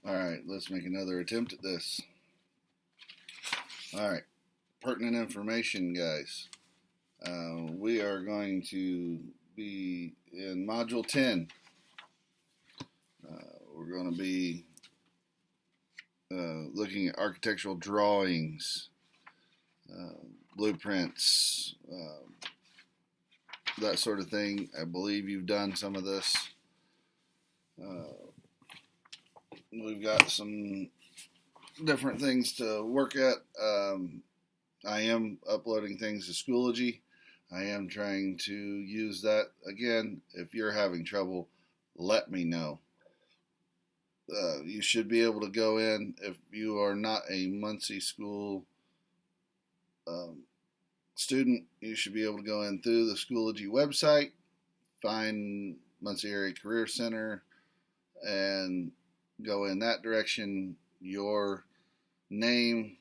Alright, let's make another attempt at this. Alright, pertinent information, guys. We are going to be in Module 10. We're going to be looking at architectural drawings, blueprints, that sort of thing. I believe you've done some of this. We've got some different things to work at. I am uploading things to Schoology. I am trying to use that. Again, if you're having trouble, let me know. You should be able to go in, if you are not a Muncie School student, you should be able to go in through the Schoology website, find Muncie Area Career Center, and go in that direction. Your name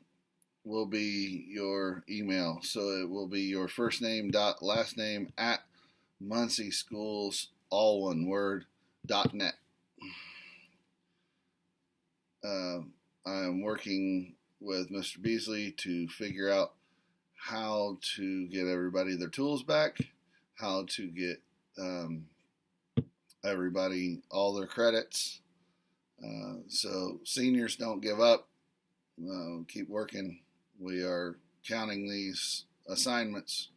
will be your email, so it will be your first name dot last name at Muncie Schools, all one word, .net. I am working with Mr. Beasley to figure out how to get everybody their tools back, how to get everybody all their credits. So seniors, don't give up. Keep working. We are counting these assignments.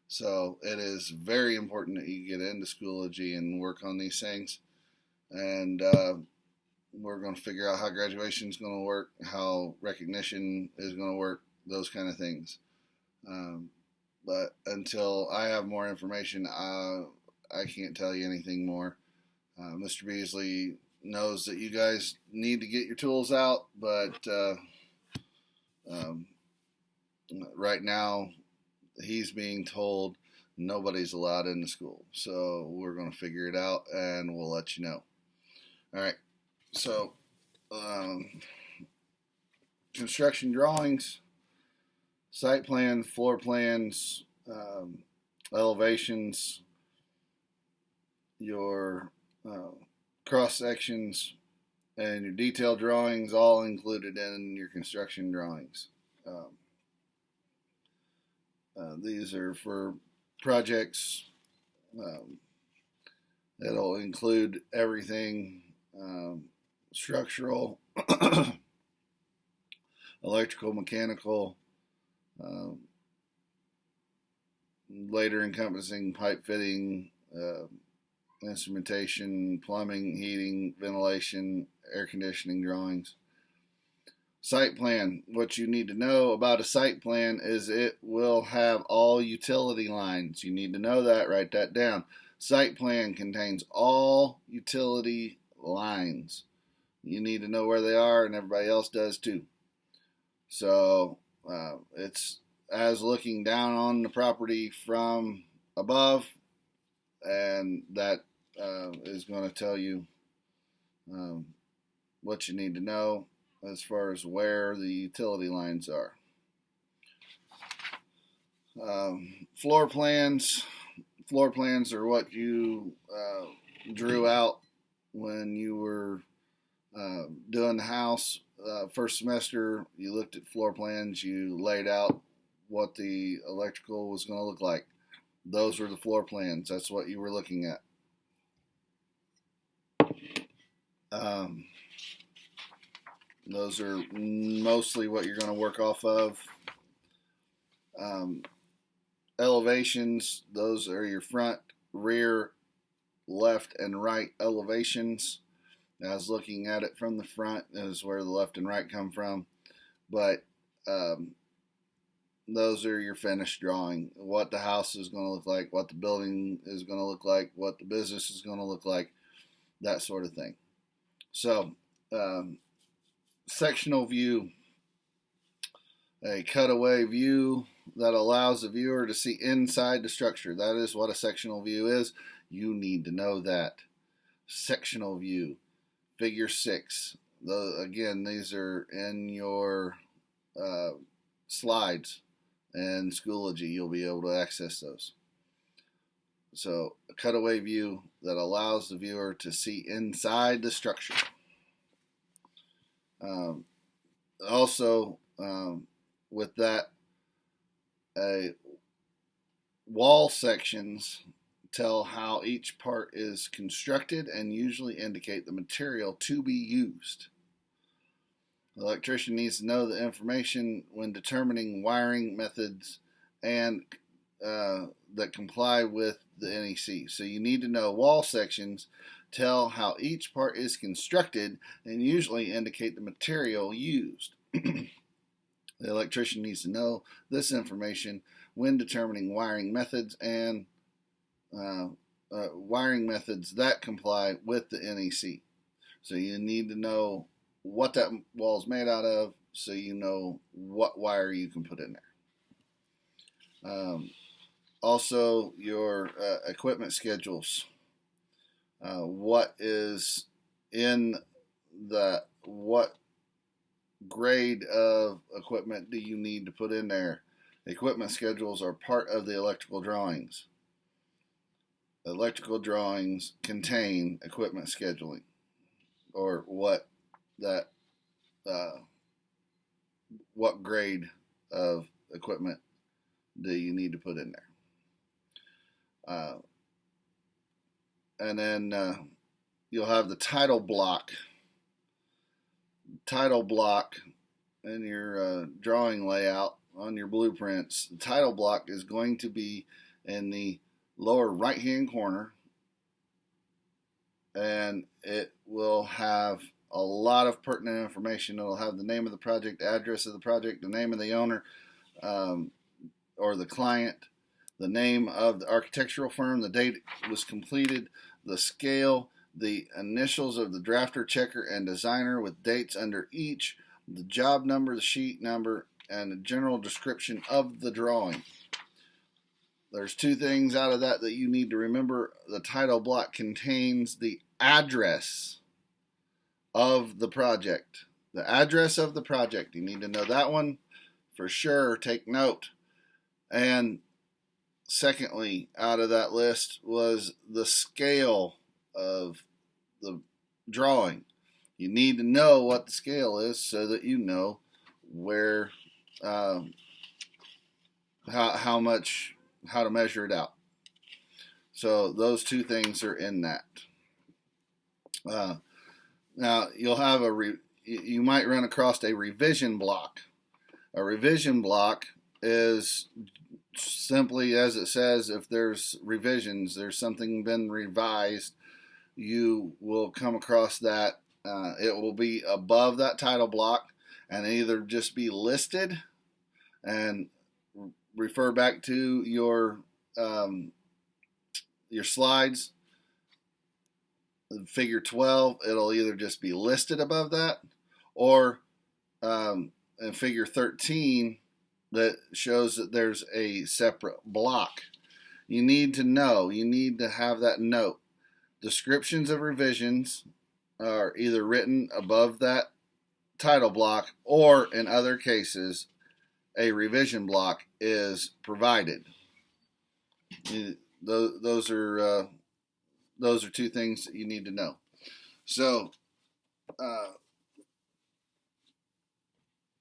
So it is very important that you get into Schoology and work on these things. And we're going to figure out how graduation is going to work, how recognition is going to work, those kind of things. But until I have more information, I can't tell you anything more. Mr. Beasley knows that you guys need to get your tools out, but right now he's being told nobody's allowed in the school. So we're going to figure it out, and we'll let you know. All right. So, construction drawings, site plan, floor plans, elevations, your cross sections, and your detailed drawings, all included in your construction drawings. These are for projects. It'll include everything. Structural, electrical, mechanical, later encompassing pipe fitting, instrumentation, plumbing, heating, ventilation, air conditioning drawings. Site plan. What you need to know about a site plan is it will have all utility lines. You need to know that. Write that down. Site plan contains all utility lines. You need to know where they are, and everybody else does too. So it's as looking down on the property from above, and that is going to tell you what you need to know as far as where the utility lines are. Floor plans. Floor plans are what you drew out when you were doing the house. First semester, you looked at floor plans, you laid out what the electrical was going to look like. Those were the floor plans. That's what you were looking at. Those are mostly what you're going to work off of. Elevations, those are your front, rear, left, and right elevations. I was looking at it from the front, is where the left and right come from. But those are your finished drawing. What the house is going to look like, what the building is going to look like, what the business is going to look like, that sort of thing. So, sectional view. A cutaway view that allows the viewer to see inside the structure. That is what a sectional view is. You need to know that. Sectional view. Figure 6. Again, these are in your slides and Schoology. You'll be able to access those. So, a cutaway view that allows the viewer to see inside the structure. Um, also, with that, wall sections tell how each part is constructed and usually indicate the material to be used. The electrician needs to know the information when determining wiring methods and that comply with the NEC. So you need to know wall sections tell how each part is constructed and usually indicate the material used. The electrician needs to know this information when determining wiring methods and wiring methods that comply with the NEC. So you need to know what that wall is made out of, so you know what wire you can put in there. Also, your equipment schedules. What is in what grade of equipment do you need to put in there? Equipment schedules are part of the electrical drawings. Electrical drawings contain equipment scheduling, or what grade of equipment do you need to put in there. And then you'll have the title block. Title block in your drawing layout on your blueprints. The title block is going to be in the lower right hand corner, and it will have a lot of pertinent information. It'll have the name of the project, the address of the project, the name of the owner or the client, the name of the architectural firm, the date it was completed, the scale, the initials of the drafter, checker, and designer with dates under each, the job number, the sheet number, and a general description of the drawing. There's two things out of that you need to remember. The title block contains the address of the project. The address of the project. You need to know that one for sure. Take note. And secondly, out of that list was the scale of the drawing. You need to know what the scale is so that you know where, how to measure it out. So those two things are in that. Now you'll have you might run across a revision block. A revision block is simply, as it says, if there's revisions, there's something been revised, you will come across that. It will be above that title block and either just be listed and refer back to your slides. Figure 12, it'll either just be listed above that, or in figure 13 that shows that there's a separate block. You need to have that note. Descriptions of revisions are either written above that title block, or in other cases a revision block is provided. Those are two things that you need to know. So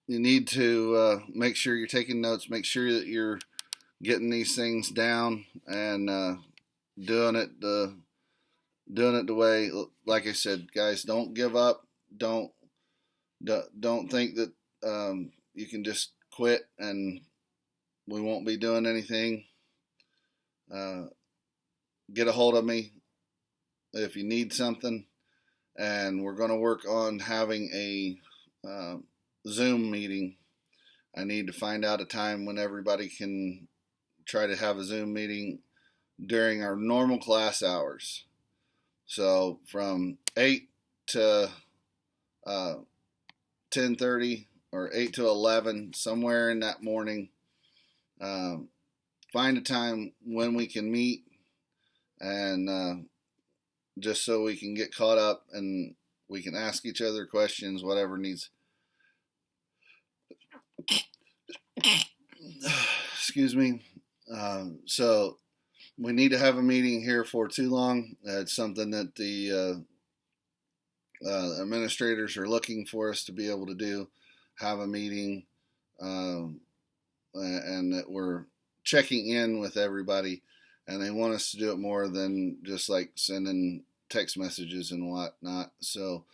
you need to make sure you're taking notes, make sure that you're getting these things down and doing it the way, like I said, guys, don't give up. Don't think that you can just quit and we won't be doing anything. Get a hold of me if you need something, and we're going to work on having a Zoom meeting. I need to find out a time when everybody can try to have a Zoom meeting during our normal class hours. So from 8 to 10:30 or 8 to 11, somewhere in that morning. Find a time when we can meet, and just so we can get caught up and we can ask each other questions, whatever needs. Excuse me. So we need to have a meeting here for too long. It's something that the Administrators are looking for us to be able to have a meeting, and that we're checking in with everybody, and they want us to do it more than just like sending text messages and whatnot. So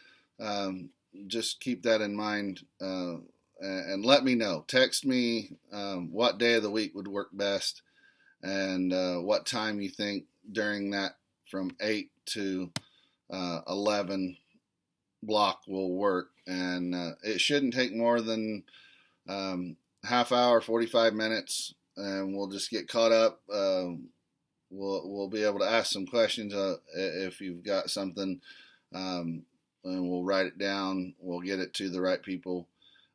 just keep that in mind, and let me know. Text me what day of the week would work best, and what time you think during that from 8 to 11 block will work. And it shouldn't take more than half hour, 45 minutes, and we'll just get caught up. We'll be able to ask some questions if you've got something, and we'll write it down. We'll get it to the right people,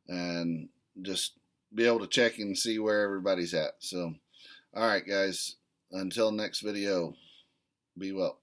and just be able to check and see where everybody's at. So, all right, guys. Until next video, be well.